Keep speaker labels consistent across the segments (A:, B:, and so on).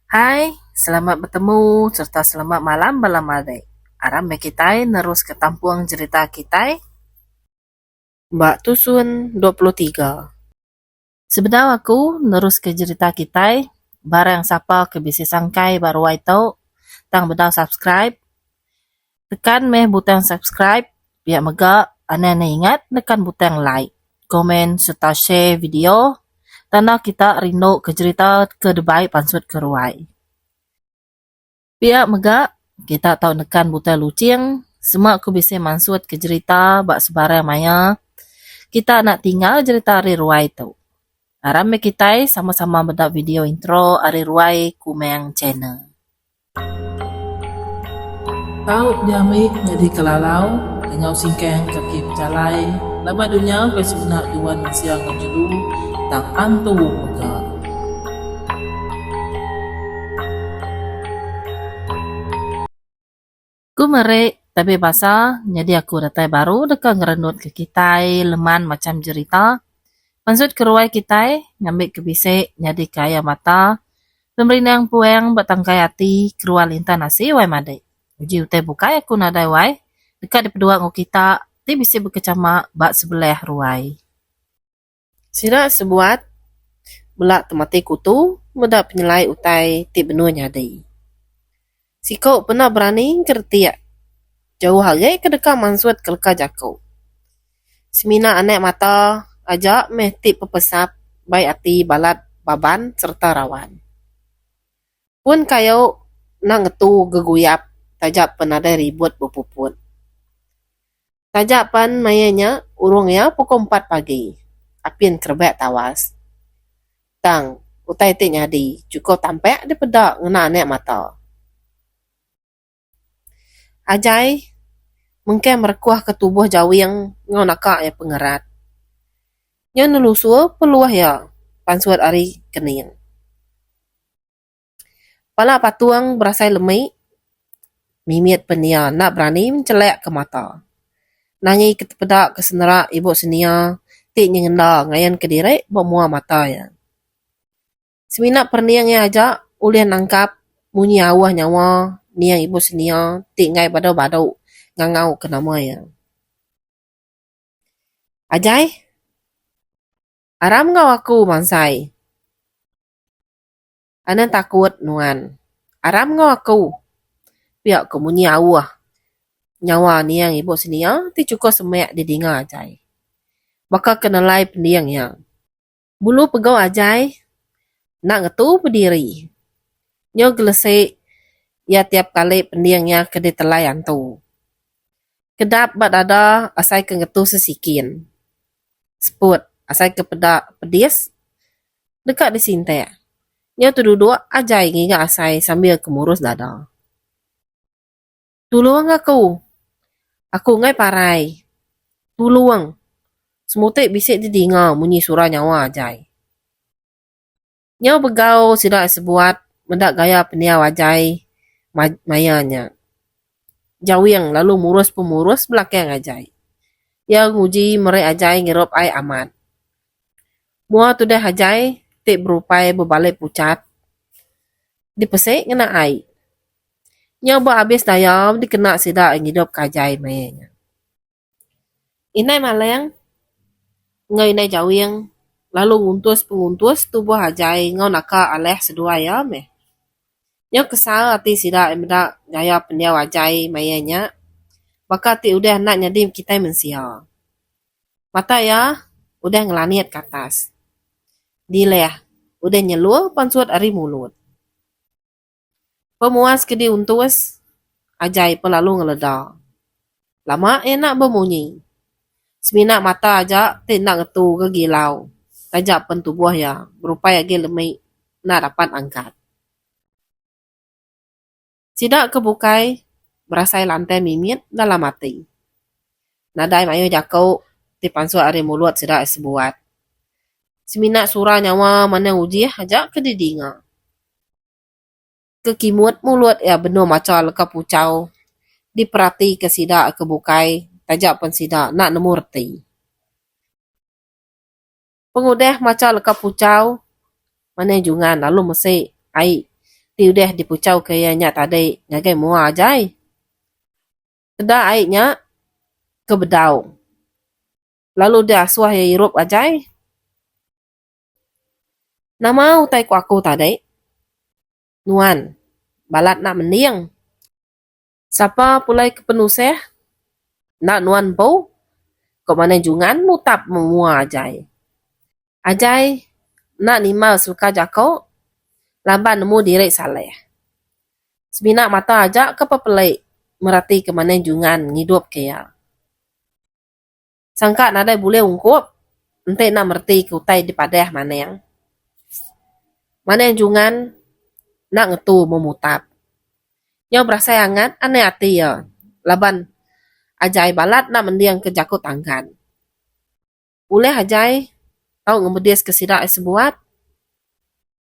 A: Hai, selamat bertemu serta selamat malam malam adek. Aram me kita nerus ke tampuang cerita kita. Mbak Tusun 23. Sebenarnya aku nerus ke cerita kita. Barang siapa ke bisi sangkai baru itu tang bedal subscribe. Tekan meh butang subscribe biar mega ane ingat tekan butang like, komen serta share video. Tanah kita rindu ke cerita ke debai pansut ke ruai. Pihak megak, kita tahu nekan buta lucing, semua aku bisa mansut ke cerita bak sebarang maya. Kita nak tinggal cerita hari ruai tu. Aram kita sama-sama bedak video intro hari ruai kumeng channel. Tahu diamik jadi kelalau, dengan singkeng kaki pejalai, lama dunia ke sebenar duan siang ngejulu, tak antu megak. Ku merek tapi bahasa jadi aku datai baru dekat ngerendut ke kita leman macam cerita. Maksud keruai kita ngambil ke bisik jadi kaya mata. Pemberinang puang batangkai hati keruai lintan nasi wai made. Uji utai bukai aku nadai wai. Dekat di pedua ngau kita ti bisik berkecama bak sebelah ruai. Sira sebuat belak temati kutu mudah penyelai utai ti benua nyadai. Siko pernah berani kertiak. Jauh hari kedeka mansuat keleka jakau. Semina anek mata ajak meh tip pepesap baik hati balat baban serta rawan. Pun kayo nak ngetu geguyap tajak penada ribut berpuput. Tajak pan mayanya urungnya pukul 4 pagi. Apin kerbek tawas. Tang, utai ti nyadi, cukup tampek di pedak ngena anek mata. Ajai, mungkin merekuah ke tubuh jawi yang ngau nakak ya pengerat. Yang nelusur peluah ya, pansuat ari kening. Pala patuang berasai lemai, mimit penia nak berani mencelek ke mata. Nangi ketepedak ke senerak ibu senia, tik nyengenda ngayan ke direk bermua mata ya. Seminak perniang ya ajak, ulih nangkap, munyi awah nyawa, niang ibu senia, tik ngai badau-badau, ngangau ke nama ya. Ajai, aram ngau aku mansai. Anan takut nuan. Aram ngau aku. Pihak kemunyi awah. Nyawa niang ibu senia, ti cukup semek di dinga ajai. Bakal kenalai pendiang yang. Bulu pegau ajai, nak ngetu berdiri. Nyo gelesik, ya tiap kali pendiangnya ke ditelai antu. Kedap bat ada asai ke ngetu sesikin. Seput, asai ke pedak pedis, dekat di sinte. Nyo tu duduk ajai ngingat asai sambil kemurus dada. Tuluang aku. Aku ngai parai. Tuluang. Semutik bisik di dinga munyi surah nyawa ajai. Nyo begau sidak sebuat mendak gaya peniau ajai mayanya. Jawiang lalu murus pemurus belakang ajai. Yang nguji merek ajai ngerop ai amat. Mua tu dah ajai tik berupai berbalik pucat. Dipesik ngena ai. Nyoba habis daya dikena sidak hidup kajai mayanya. Inai maleng ngai inai jawiang lalu nguntus tubuh ajai ngau naka aleh sedua ya meh. Nyo kesal hati sidak emedak gaya pendiau ajai mayanya. Baka ti udah nak nyadim kita mensia. Mata ya udah ngelaniat ke atas. Dileh udah nyelur pansuat ari mulut. Pemuas ke diuntus ajai pelalu ngeleda. Lama enak bemunyi. Seminak mata aja nak ngetu ke gilau. Tajak pentubuh ya berupaya ge lemai nak dapat angkat. Sidak kebukai berasai lantai mimit dalam mati. Nadai mayu jakau ti pansuat ari mulut sidak sebuat. Seminak surah nyawa mana uji aja ke didinga. Kekimut mulut ya benar macam leka pucau. Diperhati ke sidak kebukai tajak pun sidak nak nemu reti. Pengudeh macam leka pucau mana jungan lalu mesti ai
B: Ti udah dipucau kayaknya tadi ngagai mua ajai. Keda airnya ke bedau. Lalu dia asuah ya irup ajai. Nama utai ku aku tadi. Nuan. Balat nak mendiang. Siapa pulai kepenuseh? Nak nuan bau. Kau mana jungan mutap memua ajai. Ajai. Nak nima suka jako. Lamban nemu diri saleh. Sebinak mata aja ke pepelik. Merati ke mana jungan ngidup kaya. Sangka nadai boleh ungkup. Ente nak merti ke utai di padah mana yang. Mana yang jungan nak ngetu memutap. Yang berasa hangat aneh hati ya. Laban ajai balat nak mendiang ke jakut tanggan. Boleh ajai tau ngemedis ke sidak sebuat.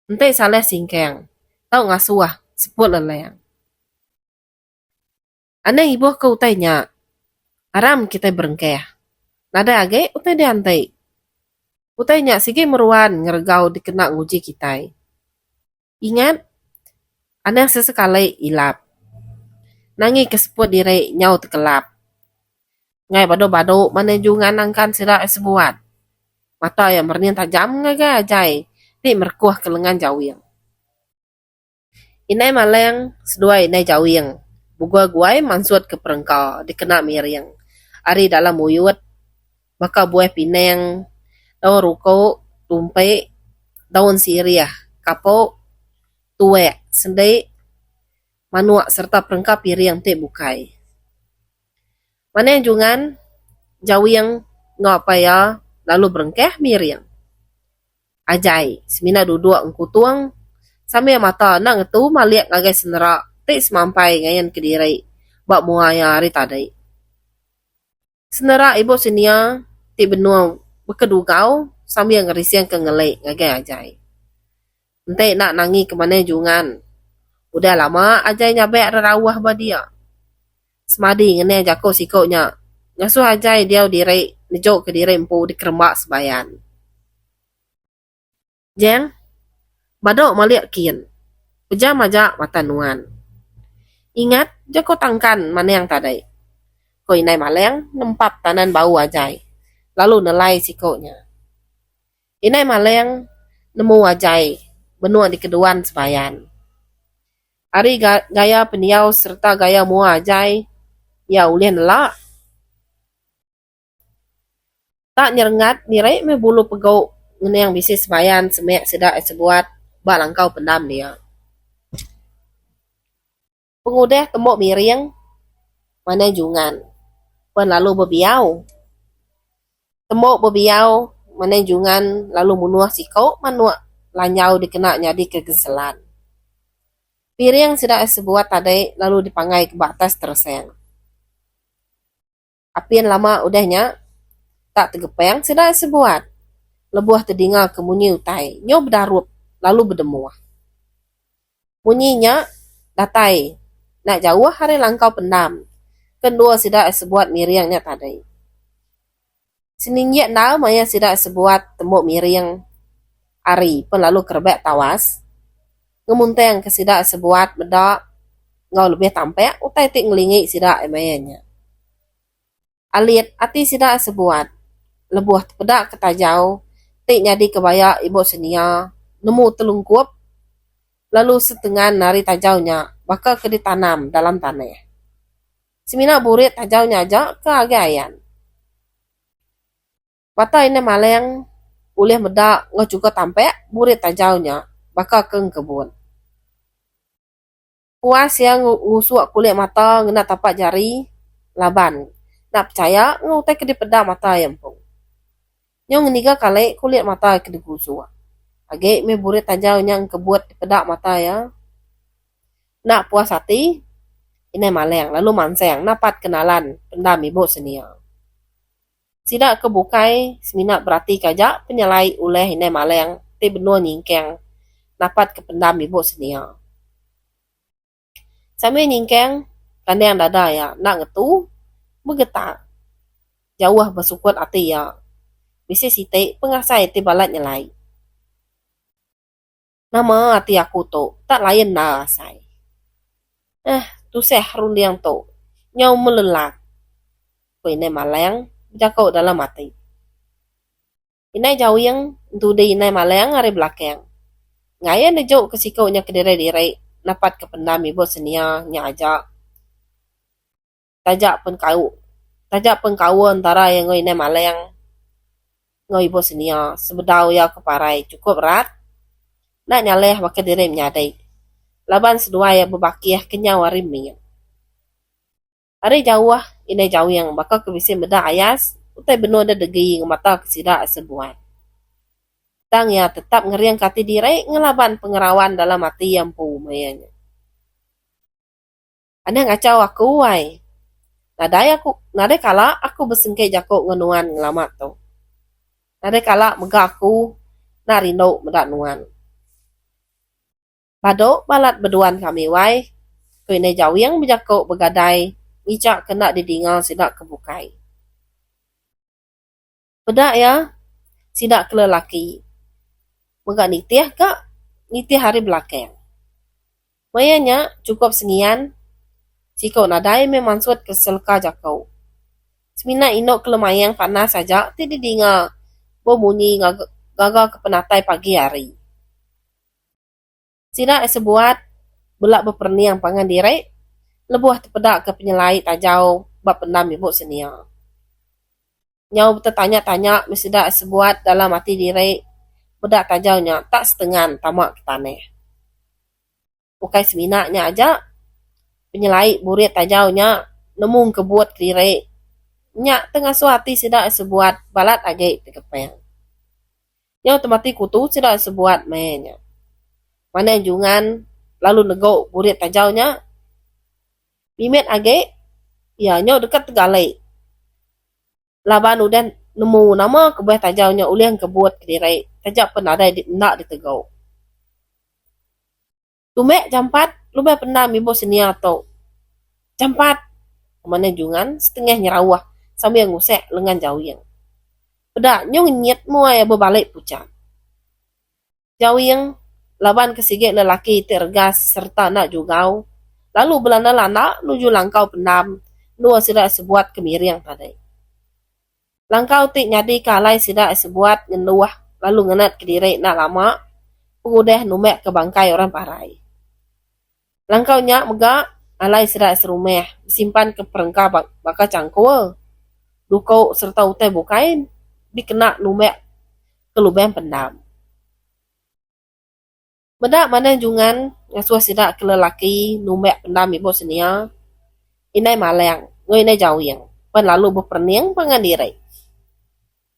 B: Ente saleh singkeng. Tau ngasuah seput leleng. Aneh ibu ke utainya. Aram kita berengkeh. Nada age utai diantai. Utainya sige meruan ngergau dikena nguji kita. Ingat, aneh sesekali ilap. Nangi keseput diri nyau tekelap. Ngai bado-bado manenjungan angkan sidak sebuat. Mata yang bernian tajam ngagai ajai. Di merkuah ke lengan jauh. Inai maleng sedua inai jauh. Bugua-guai mansuat ke perengkau dikena miring. Ari dalam uyut. Baka buah pineng. Daun ruko, tumpe, daun siriah, kapok, tuwek, sendai, manuak serta perengkap piring te bukai. Mana yang jungan, jauh yang ngapaya lalu berengkeh miring. Ajai, semina duduk engkutuang, sambil mata nak ngetu maliak ngagai senerak, te semampai ngayan kediri, bak muaya hari tadi. Senerak ibu senia, te benua berkedugau, sambil ngerisian ke ngelik ngagai ajai. Ente nak nangi ke mana jungan. Udah lama ajai nyabek rawah ba dia. Semadi ngene jako sikoknya. Ngasuh ajai dia diri nejok ke diri empu di kerembak sebayan. Jeng, badok maliak kian. Pejam aja mata nuan. Ingat, jako tangkan mana yang tadi. Koi nai maleng nempap tanan bau ajai. Lalu nelai sikoknya. Inai maleng nemu ajai. Benua di keduan sebayan. Ari gaya peniau serta gaya mua ajai. Ya ulih nelak. Tak nyerengat nirai me bulu pegau. Ngene yang bisnis sebayan semek sedak sebuat. Bak langkau pendam dia. Pengudeh tembok miring. Mana jungan. Pen lalu bebiau. Tembok bebiau. Mana jungan lalu munuah sikau. Manuak lanyau dikena nyadi kegeselan. Piring sedak sebuat tadi lalu dipangai ke batas terseng. Apian lama udahnya tak tegepeng sedak sebuat. Lebuah terdingal ke munyi utai. Nyo berdarup lalu berdemuah. Munyinya datai. Nak jauh hari langkau pendam. Kedua sedak sebuat miringnya tadi. Seninggit nau maya sedak sebuat tembok miring ari pun lalu kerbek tawas. Ngemunteng ke sidak sebuat bedak ngau lebih tampek utai tik ngelingi sidak emayanya. Alit ati sidak sebuat lebuah pedak ketajau tik nyadi kebaya ibu senia nemu telungkup lalu setengah nari tajaunya bakal ke ditanam dalam tanah. Semina burit tajaunya aja ke agayan. Pata ini maleng ulih medak ngau juga tampek burit tajaunya bakal ke kebun. Puas yang ngusuk kulit mata ngena tapak jari laban. Nak percaya ngutai ke di pedak mata yang pun. Nyong ngeniga kali kulit mata ke di gusuk. Agak me burit tajau yang kebuat di pedak mata ya. Nak puas hati ini maleng lalu manseng napat kenalan pendam ibu senia. Sidak kebukai semina berarti kajak penyelai oleh ini maleng ti benua nyingkeng napat ke pendam ibu senia. Sambil nyingkeng kandang dada ya nak ngetu bergetar. Jauh bersukut hati ya. Bisa sitik pengasai ti balat nyelai. Nama hati aku tu tak lain na sai. Tu seh rundiang tu. Nyau melelak. Ko inai malang jakau dalam hati. Inai jauh yang tu de inai malang hari belakang. Ngaya nejo kesikaunya ke diri-diri napat ke pendam ibu senia nya ajak. Tajak pun kau antara yang ngoi inai malang ngoi ibu senia sebedau ya keparai cukup berat. Nak nyaleh wake diri menyadai. Laban sedua ya bebakiah kenyau hari minyak. Hari jauh inai jauh yang bakal kebisin beda ayas. Utai benar ada degi mata kesida sebuah. Tang ya tetap ngeriang kati diri ngelaban pengerawan dalam hati yang mayanya. Ana ngacau aku wai. Nadai kala aku bersengkai jakok ngenuan ngelamat tu. Nadai kala mega aku na rindu medak nuan. Bado balat beduan kami wai. Kuine jauh yang berjakok begadai. Ngicak kena didingal sidak kebukai. Bedak ya, sidak kelelaki. Mega nitiah kak, nitiah hari belakang. Mayanya cukup sengian. Jika nadai memang suat keselka jakau. Semina inok kelemayang panas saja, tidak dengar berbunyi gagal ke penatai pagi hari. Sida sebuat belak berperniang pangan diri, lebuh terpedak ke penyelai tajau bab pendam ibu senia. Nyau bertanya-tanya mesida sebuat dalam hati diri, bedak tajaunya tak setengah tamak ke tanah. Bukai seminaknya aja, penyelai burit tajaunya nemung kebuat diri. Nyak tengah suati sida sebuat balat agak tekepeng. Yang temati kutu sida sebuat mainnya. Mana jungan lalu nego burit tajaunya. Mimet agak, ya nyok dekat tegalai. Laban udah nemu nama kebuah tajaunya ulih yang kebuat ke diri. Tajak pun ada nak ditegau. Tumek jampat, lupa pernah ibu senia atau. Jampat. Mana jungan setengah nyerawah. Sambil ngusek lengan jauh yang. Pedak nyong nyet mua ya berbalik pucat. Jauh yang laban kesigit lelaki tergas serta nak jugau. Lalu belanda-landa nuju langkau pendam. Nua sidak sebuat kemiriang tadi. Langkau tik nyadi kalai sidak sebuat ngenuah. Lalu ngenat ke diri nak lama. Pengudah numek ke bangkai orang parai. Langkau nyak megak. Alai sidak serumeh. Simpan ke perengkau bakal cangkul. Dukau serta utai bukain. Dikena numek ke lubang pendam. Bedak mana jungan ngasuh sidak ke lelaki numek pendam ibu senia. Inai malang, ngoi inai jauh yang. Pen lalu berperniang pangan diri.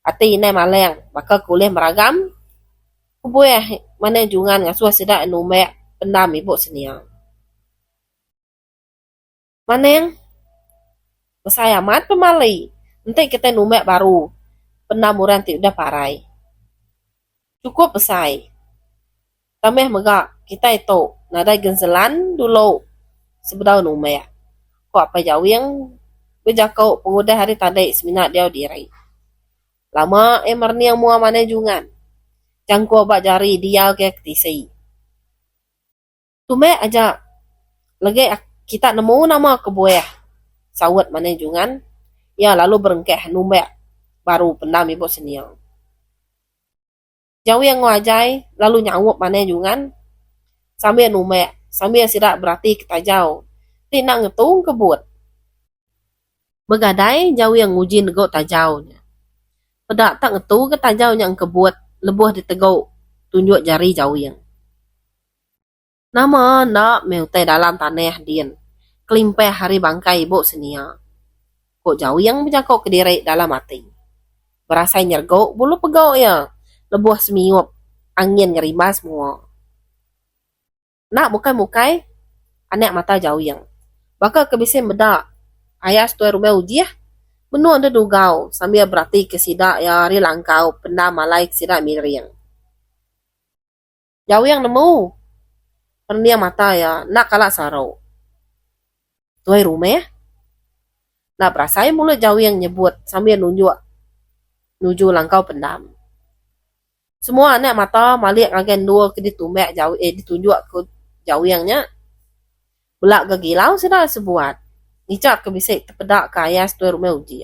B: Hati inai malang, bakal kuliah meragam. Kubuah mana jungan ngasuh sidak numek pendam ibu senia. Mana yang besaya amat pemalai. Nanti kita numek baru. Pendamuran ti udah parai. Cukup besai. Tameh megak kita itu nadai genzelan dulu sebedau numek. Kok apa jauh yang berjakau pengudah hari tadi seminat dia diri. Lama emerni yang mua mana jungan. Jangku abak jari dia ke ketisi. Tumek aja. Lagi kita nemu nama kebuah. Sawat mana jungan. Ya lalu berengkeh numek baru pendam ibu seniang. Jauh yang ngajai, lalu nyawuk mana jungan. Sambil numek, sambil sidak berarti kita jauh. Tidak ngetung kebut. Begadai jauh yang nguji nego tajaunya. Pedak tak ngetu ke tajau yang kebut, lebuh ditegau, tunjuk jari jauh yang. Nama nak meutai dalam tanah dian. Kelimpeh hari bangkai ibu senia. Kok jauh yang berjakau ke diri dalam hati. Berasa nyergau, bulu pegau ya. Lebuh semiup, angin ngerima semua. Nak mukai-mukai, anak mata jauh yang. Bakal kebisin bedak. Ayah setuai rumah ujiah. Menu anda dugau, sambil berarti kesidak ya hari langkau, pendam malai kesidak miriang. Jauh yang nemu. Perniang mata ya, nak kalak sarau. Tuai rumah. Nak berasai mulut jauh yang nyebut, sambil nunjuk. Nuju langkau pendam. Semua anak mata malik agen dua ke ditumbek jauh ditunjuk ke jauh yangnya belak gagilau sudah sebuat. Nicak ke bisik terpedak ke ayah setua rumah uji.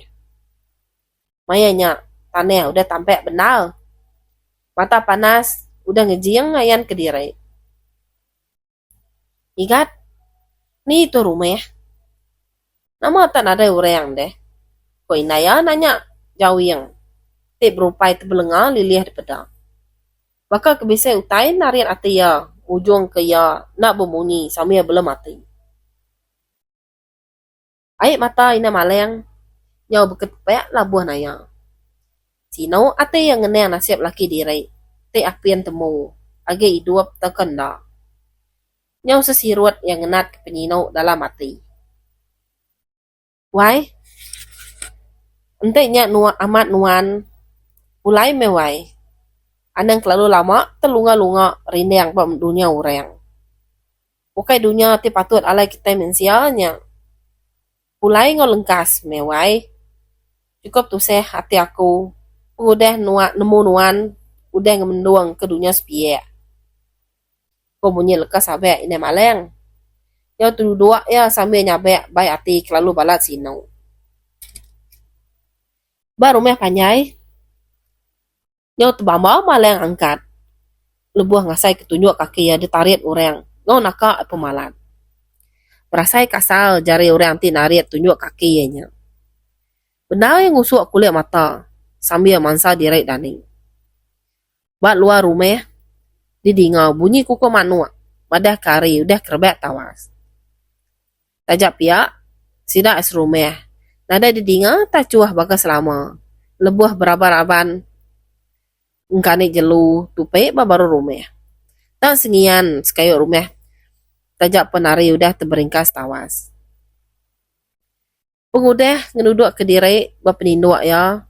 B: Mayanya tanah udah tampek benar. Mata panas udah ngejiang ngayan ke diri. Ingat, ni itu rumah. Nama tak ada orang deh. Ko inaya nanya jauh yang. Tip berupai terbelengah lilih di pedang. Bakal kebisai utai narian ati ya. Ujung ke ya nak bemunyi sambil belum mati. Aik mata ina maleng. Nyau berketepek lah buah naya. Sino ate yang ngeneng nasib laki diri. Te apian temu. Age hidup terkenda. Nyau sesirut yang ngenat ke penyino dalam mati. Wai, enteknya amat nuan. Ulai mewai. Anang kelalu lama telunga-lunga rindang pem dunia orang. Bukai dunia ti patut alai kita mensialnya. Ulai ngolengkas mewai. Cukup tu seh hati aku. Udah nemu nuan. Udah ngemenduang ke dunia sepiak. Kau bunyi lekas sabek ini maleng. Yo tu dua ya sambil nyabek baik hati kelalu balat sinau. Baru meh panjai. Yo tu bamba maleng angkat. Lebuah ngasai ketunjuk kaki ya ditarik orang. Ngau naka pemalat. Berasai kasal jari orang ti narik tunjuk kaki nya. Benar yang usuk kulit mata sambil mansa direk daning. Bat luar rumah didingau bunyi kuku manua. Badah kari udah kerbek tawas. Tajak piak sida es rumah. Nada didingau tak cuah baga selama. Lebuah beraban-aban engkani jelu tupe baru rumah. Tak sengian sekayuk rumah. Tajak penari udah terberingkas tawas. Pengudah ngenuduk ke diri berpeninduk ya.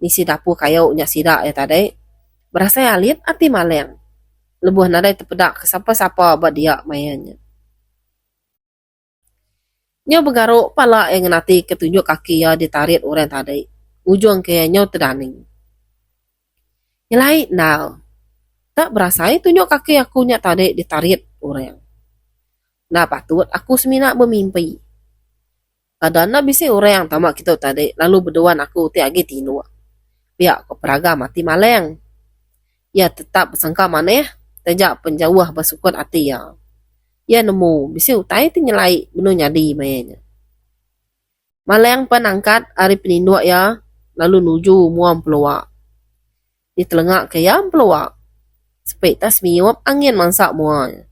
B: Nisi dapur kayu nya sidak ya tadi. Berasa alit ati maleng. Lebuh nadai terpedak ke siapa-siapa buat dia mayannya. Nyo bergaruk pala yang nanti ketunjuk kaki ya ditarik orang tadi. Ujung kayaknya terdaning. Nyelai now. Tak berasa tunjuk kaki aku nya tadi ditarik orang. Nah patut aku semina bermimpi. Kadang bisa orang yang tamak kita tadi lalu berdoan aku tiagi tinu. Biar aku peraga mati maleng. Ya tetap bersangka mana tajak penjauh bersukun hati ya. Ya nemu bisa utai ti nyelai benar nyadi mayanya. Maleng penangkat hari peninduk ya lalu nuju muam peluak. Di telengak ke ya peluak. Sepik tas miup angin mansak muanya.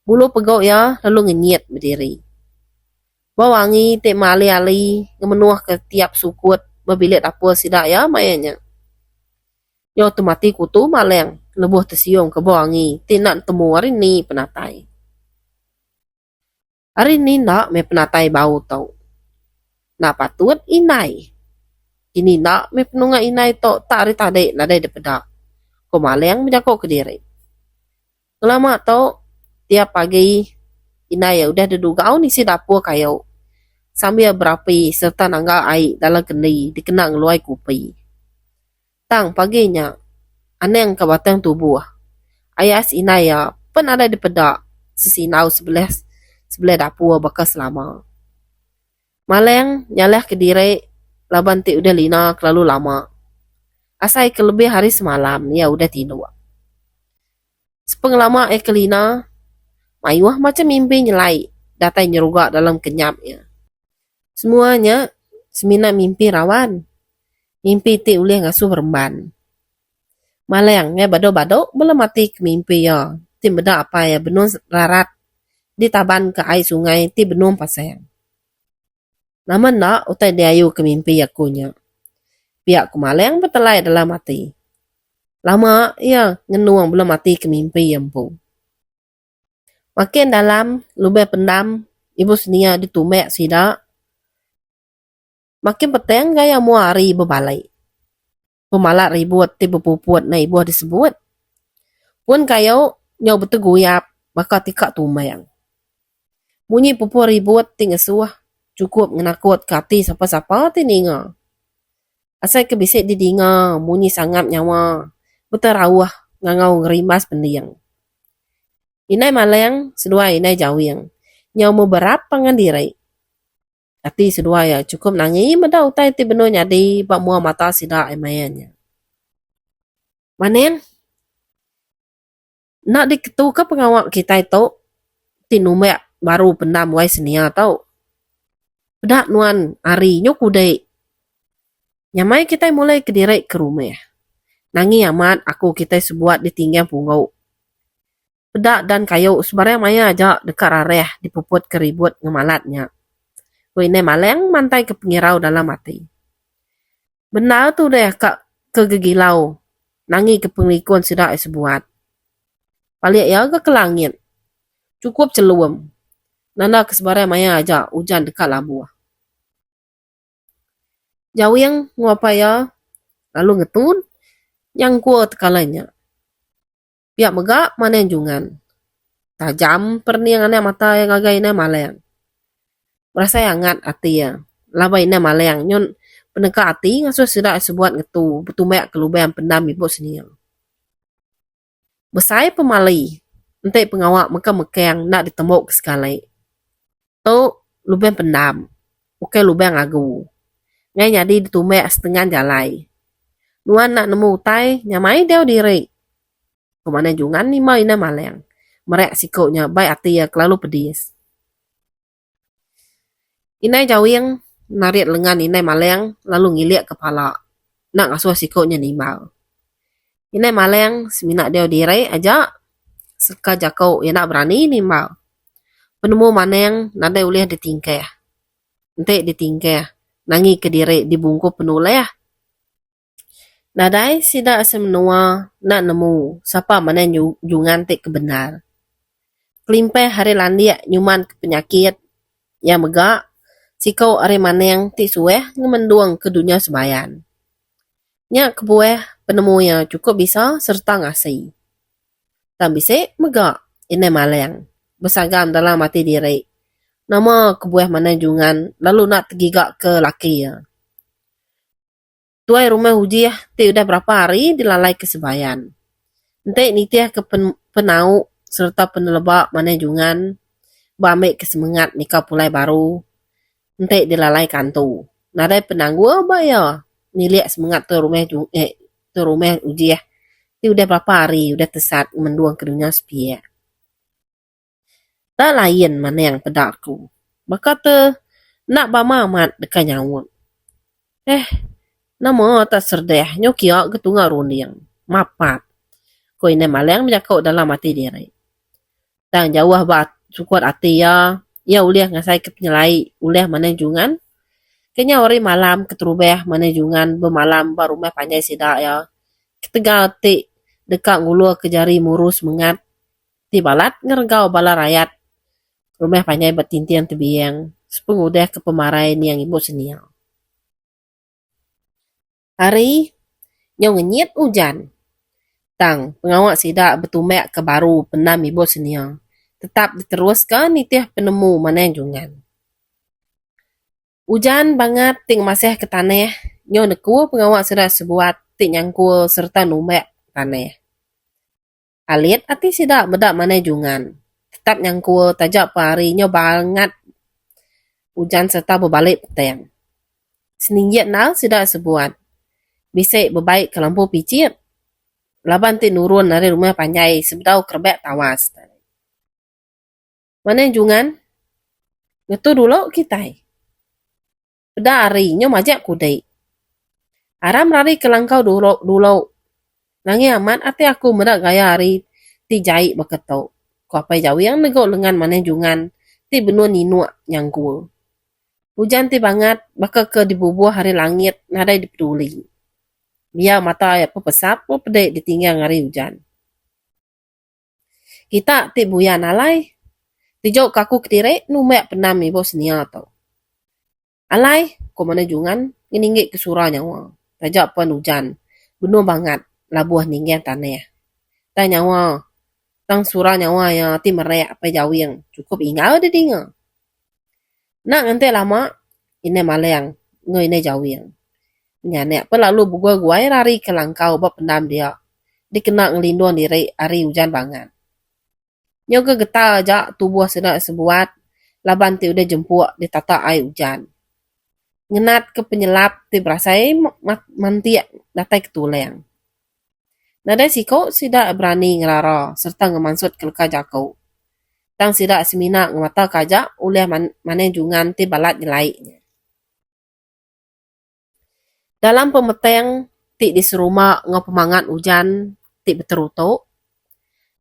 B: Bulu pegau ya lalu ngenyit berdiri. Bawangi te mali-ali ngemenuah ke tiap sukut berbilik dapur sidak ya mayanya. Yo tu mati kutu maleng lebuh tersiung ke bawangi tinak temu hari ni penatai. Hari ni nak me penatai bau tau. Nak patut inai. Kini nak me penunga inai tau tak hari tadi nadai depedak. Ko maleng menjakok ke diri. Lama tau tiap pagi inai ya udah dedugau ni si dapur kayu. Sambil berapi serta nanggal air dalam kendi dikenang luai kupi. Tang paginya aneng ke batang tubuh. Ayas inaya pun ada di pedak sesinau sebelah dapur bekas lama. Maleng nyaleh ke diri laban ti udah lina kelalu lama. Asai kelebih hari semalam ya udah tidur. Sepenglama kelina mayuah macam mimpi nyelai datai nyerugak dalam kenyapnya. Semuanya semina mimpi rawan. Mimpi ti ulih ngasuh remban. Malengnya bado-bado belum mati ke mimpi ya. Ti beda apa ya benun rarat. Di taban ke air sungai ti benun pasang. Namun nak utai diayu ke mimpi akunya. Pihak ku maleng bertelai dalam mati. Lama ya ngenuang belum mati ke mimpi yang pun. Makin dalam lubih pendam ibu senia ditumek sidak. Makin petang gaya muari berbalai. Pemalak ribut ti berpupuat na ibu disebut. Pun kayu nyau betul guyap maka tikak tumayang. Bunyi pupu ribut ti ngesuah. Cukup ngenakut kati siapa-siapa ti ninga. Asal kebisik didinga bunyi sangat nyawa. Beterawah ngangau ngerimas pendiang. Inai maleng sedua inai jawiang. Nyau mau berap pangan diri. Ati sedua ya cukup nangi meda utai ti beno nyadi bak mua mata sida emayannya. Maneng nak diketu ke pengawak kita itu ti numek baru pendam wai senia tau. Pedak nuan ari nyo kudai. Nyamai kita mulai ke diri ke rumah. Nangi amat aku kita sebuat ditinggal pungau. Pedak dan kayu sebarang maya aja dekat areh dipuput keribut ngemalatnya. Wine maleng mantai ke pengirau dalam hati. Benar tu deh kak kegegilau. Nangi ke penglikun sidak sebuat. Balik ya ke langit. Cukup celuem. Nanda ke sebarang maya aja hujan dekat labuah. Jauh yang ngapa ya lalu ngetun yang kuat tekalanya. Pihak megak mana jungan. Tajam perniangannya mata yang agak ini maleng. Merasa hangat hati ya. Labai ini maleng. Nyon peneka hati ngasuh sidak sebuat ngetu. Betumek kelubang pendam ibu seniang. Besai pemali. Entek pengawak mekang nak ditemuk ke sekali. Tu lubang pendam. Bukan lubang agu. Ngai jadi ditumek setengah jalai. Nuan nak nemu utai nyamai dia diri. Kemana jungan ni mau ini maleng. Merek sikoknya baik hati ya kelalu pedis. Inai jawing narik lengan inai maleng lalu ngiliak kepala. Nak ngasuh sikoknya ni mau. Inai maleng seminak dia diri aja seka jakau ya nak berani ni mau. Penemu maneng nada ulih ditingkah. Entek ditingkah. Nangi ke diri dibungkup penuleh. Nadai sida semenua nak nemu siapa mana jungan tek kebenar. Kelimpeh hari landia nyuman ke penyakit yang megak sikau are maneng ti sueh ngemenduang ke dunia sebayan. Nya kebueh penemunya cukup bisa serta ngasih. Tak bisa megak ini maleng. Besagam dalam hati diri. Nama kebueh mana jungan lalu nak tergigak ke laki ya. Tuai rumah uji ti udah berapa hari dilalai ke sebayan. Entek nitiah ke penau serta penelebak mana jungan. Bamik ke semangat nikah pulai baru. Entek dilalai kantu. Nadai penanggu apa ya? Niliak semangat tu rumah uji ti udah berapa hari udah tesat menduang ke dunia sepia. Tak lain mana yang pedakku. Maka te nak bama amat dekat nyawut. Nama tak serdeh nyokia ketunga rundiang. Mapat. Ko ini maleng menjakau dalam hati diri. Dan jauh bat syukur hati ya. Ya uliah ngasai ke penyelai. Uliah mana jungan. Kenya ori malam keterubah mana jungan. Bermalam baru rumah panjai sidak ya. Ketega hati dekat ngulur ke jari murus mengat. Ti balat ngergau bala rakyat. Rumah panjai bertintian tebiang. Sepengudah ke pemarahan yang ibu senial. Hari nyong ngenyit hujan. Tang pengawak sidak betumek ke baru penam ibu senia. Tetap diteruskan nitih penemu manenjungan. Hujan banget ting masih ke tanah. Nyong neku pengawak sidak sebuat ting nyangkul serta numek tanah. Alit hati sidak bedak manenjungan. Tetap nyangkul tajak pari nyong banget. Hujan serta berbalik petang. Seninggit nal sidak sebuat. Bisa berbaik ke lampu picit. Laban ti nurun dari rumah panjai sebedau kerbek tawas. Mana jungan? Ngetu dulu kita. Pada hari nyo majak kudai. Aram lari ke langkau dulu. Nangi amat ati aku medak gaya hari ti jahit berketuk. Ko apa jauh yang negok lengan mana jungan ti benua ninuak nyangkul. Hujan ti banget bakal ke dibubuh hari langit nadai dipeduli. Biar mata ya pepesap, pedek ditinggal ngari hujan. Kita ti buya nalai. Tijok kaku kediri, numek penam ibu senia tau. Alai, ko mana jungan, nginingit ke surah nyawa. Tajak pun hujan. Benar banget, labuah ninggal tanah. Tak nyawa, tang surah nyawa ya ti merek apa jauh yang cukup ingat dia dengar. Nak ngantai lama, ini maleng, ini jauh yang. Nyanek pelalu buga guai lari ke langkau bab pendam dia. dikena ngelinduan diri hari hujan banget. Nyo ke getar aja tubuh sedang sebuat, laban ti udah jemput ditata air hujan. Ngenat ke penyelap ti berasai mantiak datai ketuleng. Nadai siko sida berani ngerara serta ngemansut ke leka jakau. Tang sida semina ngemata kajak oleh manenjungan ti balat nyelaiknya. Dalam pemeteng ti di seruma ngopemangat hujan ti beteruto,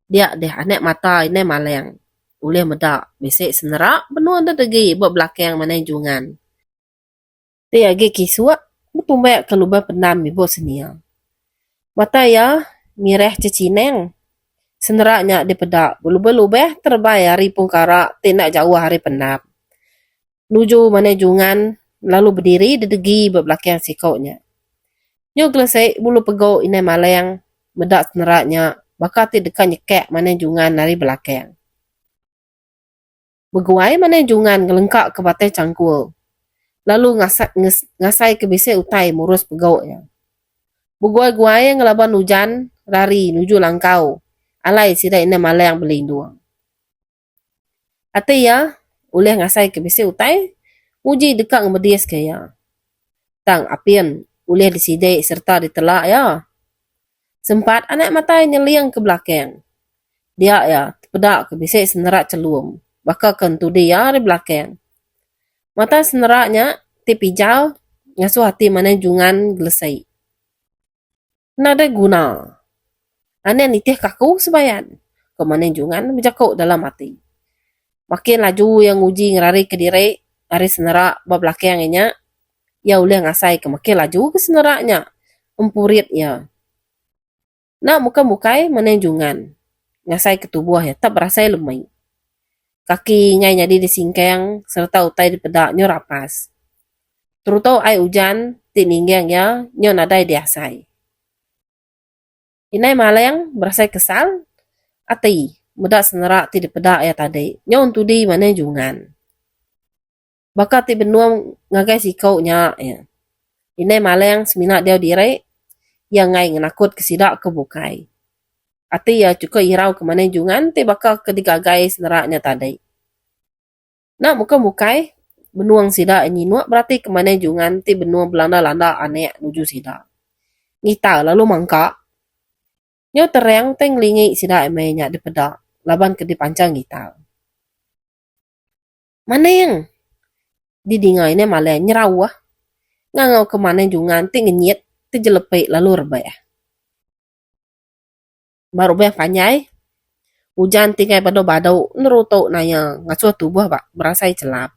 B: dia deh anek mata ini maleng. Oleh medak, besek senerak benua ada degi buat belakang manenjungan. Ti agi kisua, betumbek kelubah pendam ibu senia. Mata ya, mireh cecineng. Seneraknya di pedak, belubah-lubah terbayar hari pungkara, tidak jauh hari pendam. Nuju manenjungan, lalu berdiri di degi buat belakang sikoknya. Nyo glesek bulu pegau ini maleng, medak seneraknya, bakal ti dekat nyekek manenjungan dari belakang. Beguai manenjungan ngelengkak ke batai cangkul. Lalu ngasai ke bisik utai murus pegaunya. Beguai-guai ngelaban hujan, lari nuju langkau. Alai sida ini maleng berlindung. Ate ya, oleh ngasai ke bisik utai, uji dekat ngemedias kaya. Tang apian, oleh disidek serta ditelak ya. Sempat anak mata nyeliang ke belakang. Dia ya, pedak ke bisik senerak celum. Bakal kentu dia di belakang. Mata seneraknya tipijau ngasuh hati manenjungan gelesai. Nada guna. Ane nitih kaku sebayan. Ke manenjungan berjakuk dalam hati. Makin laju yang uji ngerari ke diri, hari senerak bab belakangnya, ya boleh ngasai ke makin laju ke seneraknya. Empurit ya. Nak muka-mukai manenjungan. Ngasai ke tubuh ya, tak berasa lemai. Kaki ngai jadi disingkang serta utai di pedaknya rapas. Terutau ai hujan ti ninggang ya nyo nadai diasai. Inai maleng berasai kesal ati mudak senerak ti di pedak ya tadi. Nyo untuk di manenjungan. Bakal ti benuang ngagai sikau nya ya. Inai maleng semina dia diri yang ngai ngenakut kesidak kebukai. Ati ya cukup irau ke manenjungan ti bakal kedigagai seneraknya tadi. Nak muka-mukai benuang sida nyinuak berarti ke manenjungan ti benuang belanda-landa anek nuju sida. Ngita lalu mangka. Nyo terang teng lingi sida emenya di pedak. Laban ke dipancang ngita. Mana yang didingai ini malah nyerau ah. Ngangau ke manenjungan ti ngenyit ti jelepik lalu rebay. Baru bayang panyai. Hujan tinggal badau-badau nerutuk naya ngasuh tubuh pak berasai celap.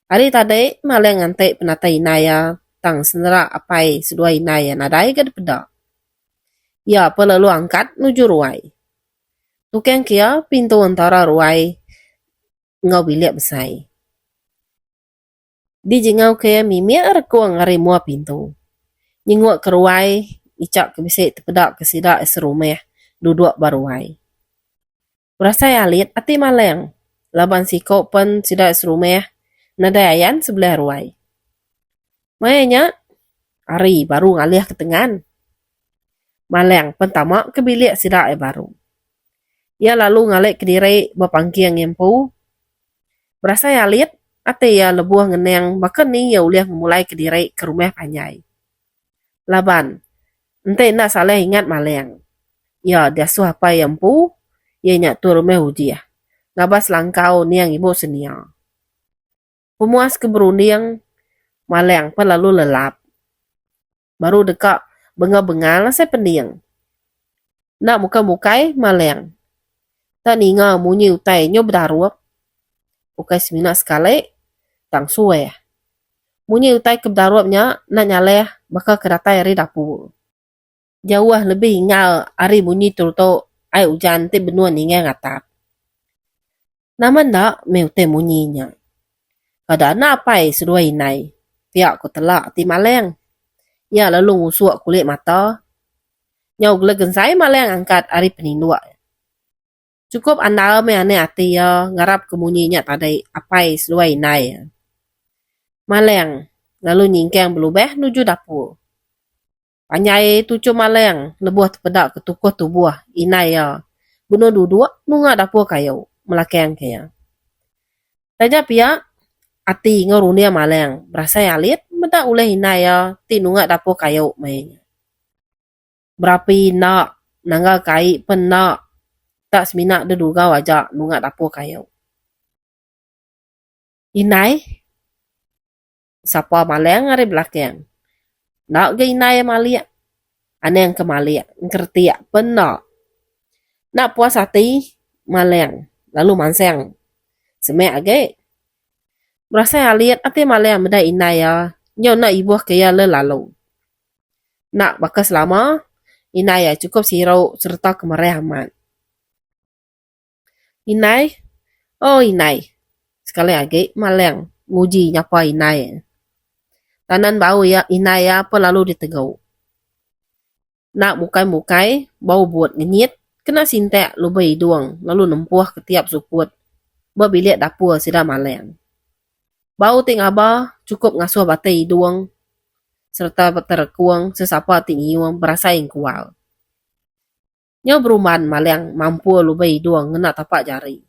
B: Hari tadi malah ngantek penata inaya tang senerak apai sedua inaya nadai ke pedak. Ya lalu angkat nuju ruai. Tukang kia pintu antara ruai ngau bilik besai. Di jengau kia mimik rekuang ngari mua pintu. Nyinguk ke ruai, icak ke bisik tepedak ke sidak serumeh duduk baruai. Berasai alit ati maleng. Laban sikok pen sidak serumeh nadayan sebelah ruai. Mayanya, hari baru ngalih ke tengan. Maleng pentama ke bilik sidak baru. Ia lalu ngalik ke diri bapangki yang empu. Berasa ya liat, ate ya lebuah ngeneng bahkan ni ya uliah memulai ke diri ke rumah panyai. Laban, ente nak salah ingat maleng. Ya dia suah apa yang empu, ia nyak tu rumah uji ya. Ngabas langkau ni yang ibu senia. Pemuas keberunding maleng pun lalu lelap. Baru dekat bengal-bengal saya pendiang. Nak muka-mukai maleng. Tak ninga munyi utai nyo berdaruap. Ukai semina sekali, tang suwe. Munyi utai ke berdaruapnya nak nyaleh bakal keratai hari dapur. Jauh lebih ingal hari munyi turuto ai hujan ti benua ninga ngatap. Naman dak meute munyinya. Kada na apai sedua inai. Pihak ku telak ti maleng. Ya lalu ngusuk kulit mata. Nyau gelegen saya maleng angkat hari penindua. Cukup anda me ane ati ya ngarap kemunyinya tadi apai sedua inai. Maleng lalu nyingkang belubeh nuju dapur. Panyai tucu maleng, lebuh tepedak ke tukuh tubuh, inai ya. Bunuh duduk, nunga dapur kayu, melakeng kaya. Tajak pia, ati ngorunia maleng, berasa alit, medak uleh inai ya, ti nunga dapur kayu main. Berapi nak, nangga kai penak, tak seminak deduga wajak nunga dapur kayu. Inai, sapa maleng ngari belakang. Nak ge inai maliak, ane yang kemaliak, ngertiak penak. Nak puas hati, maleng, lalu manseng. Semek age, berasa lihat ate maleng benda inai ya, nyo nak ibuh kaya le lalu. Nak bakas lama, inai ya cukup sirau serta kemereh aman. Inai, oh inai, sekali age maleng, nguji nyapa inai. Tanan bau ya inai ya apa lalu ditegau. Nak mukai-mukai, bau buat ngenyit, kena sintek lubai duang, lalu nempuh ketiap sukut. Berbilik dapur sida maleng. Bau ting abah cukup ngasuh batai duang, serta terkuang sesapa ting iuang berasa yang kual. Nyo beruman maleng mampu lubai duang ngena tapak jari.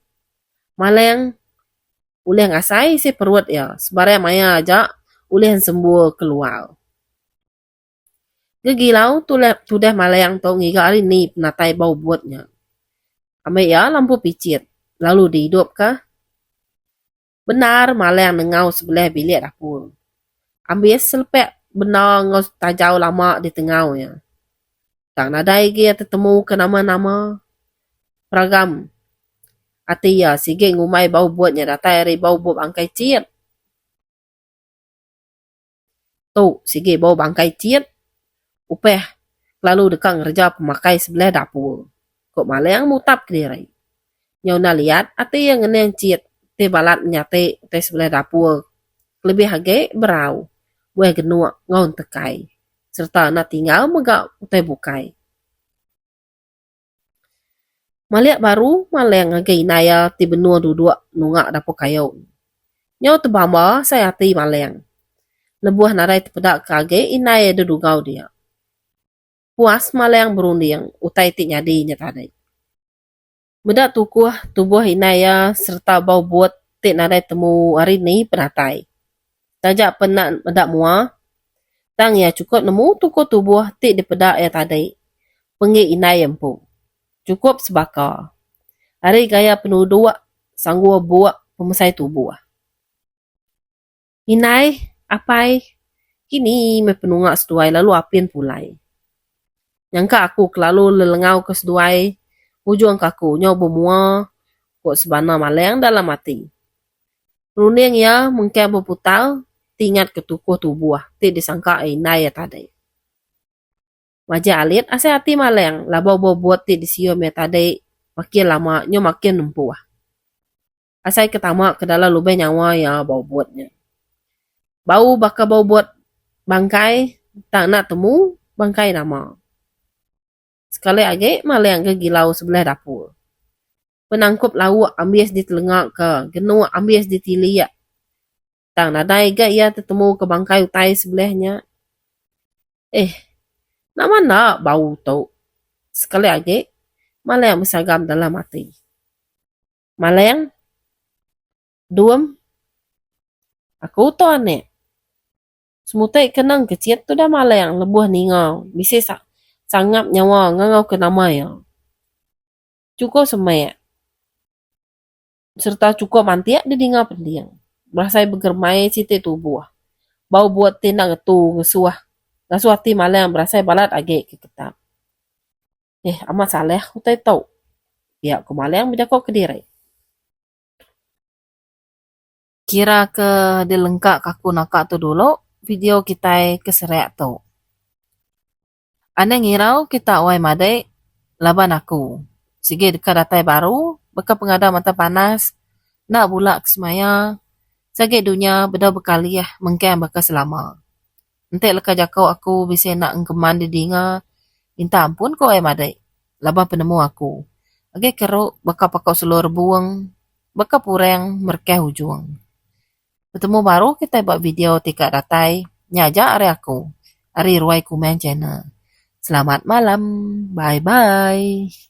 B: Maleng uleh ngasai si perut ya, sebarang maya aja uleh sembuh keluar. Gegilau tudah maleng tau ngiga hari ni penatai bau buatnya. Ambil ya lampu picit, lalu dihidup kah? Benar maleng nengau sebelah bilik dapur. Ambil selepek benar ngau tajau lama di tengau ya. Tak nadai dia tertemu ke nama-nama. Peragam. Ati ya sige ngumai bau buatnya datai hari bau buat bangkai ciet. Tu sige bau bangkai ciet. Upeh lalu dekang kerja pemakai sebelah dapur. Kok maleng mutap ke diri. Nyau na lihat ati yang ngeneng ciet. Te balat nyate te sebelah dapur. Lebih hage berau. Buah genuak ngaun tekai. Serta nak tinggal megak utai bukai. Maliak baru maleng hage inaya ti benua duduk nungak dapur kayu. Nyau tebamba saya ti maleng. Lebuah narai tepedak kage inaya dedugau dia. Puas maleng berunding utai ti nyadi nyatadai. Bedak tukuh tubuh inaya serta bau buat ti narai temu hari ni penatai. Tajak penat medak mua, tang ya cukup nemu tukuh tubuh ti dipedak ya tadai. Pengi inai empu. Cukup sebakar. Hari gaya penuh dua, sanggup buat pemesai tubuh. Inai, apai? Kini me penungak seduai lalu apin pulai. Nyangka aku kelalu lelengau ke seduai, ujung kaku nyoba mua, kok sebana maleng dalam hati. Runing ya mungkin berputar, tingat ketukuh tubuh, ti disangka inai ya tadai. Wajah alit asa hati maleng, labau buat ti disium ya tadai, makin lama nyo makin nempuh. Asai ketama ke dalam lubang nyawa ya bau buatnya. Bau bakal bau buat bangkai, tak nak temu bangkai nama. Sekali age maleng ke gilau sebelah dapur. Penangkup lauk ambias di telengak ke, genu ambias di tiliak. Tak nadai ga ia tertemu ke bangkai utai sebelahnya. Nak mana bau tau. Sekali age maleng bersagam dalam hati. Maleng, duem, aku tahu aneh. Semutai kenang kecil tu dah maleng lebuh ningau. Bisa sangat nyawa ngangau ke nama ya. Cukup semek. Serta cukup mantiak di dinga pendiang. Berasai bergermai siti tubuh. Bau buat tindak ngetu ngesuah. Ngasuh hati maleng berasai balat agak ke ketap. Amat saleh utai tau. Ya aku maleng berjakau ke diri. Kira ke dilengkak kaku nakak tu dulu. Video kita keserek tu. Ane ngirau kita awai madai laban aku. Sige dekat datai baru, beka pengada mata panas, nak bulak kesemaya, sage dunia beda bekali mengkem beka selama. Entek leka jakau aku bisa nak engkeman di dinga, minta ampun ko ai madai, laban penemu aku. Age keruk beka pakau seluruh buang, beka pureng merkeh ujung. Bertemu baru kita buat video tika datai, nyaja are aku.
A: Ari Ruai Kumeng Channel. Selamat malam. Bye-bye.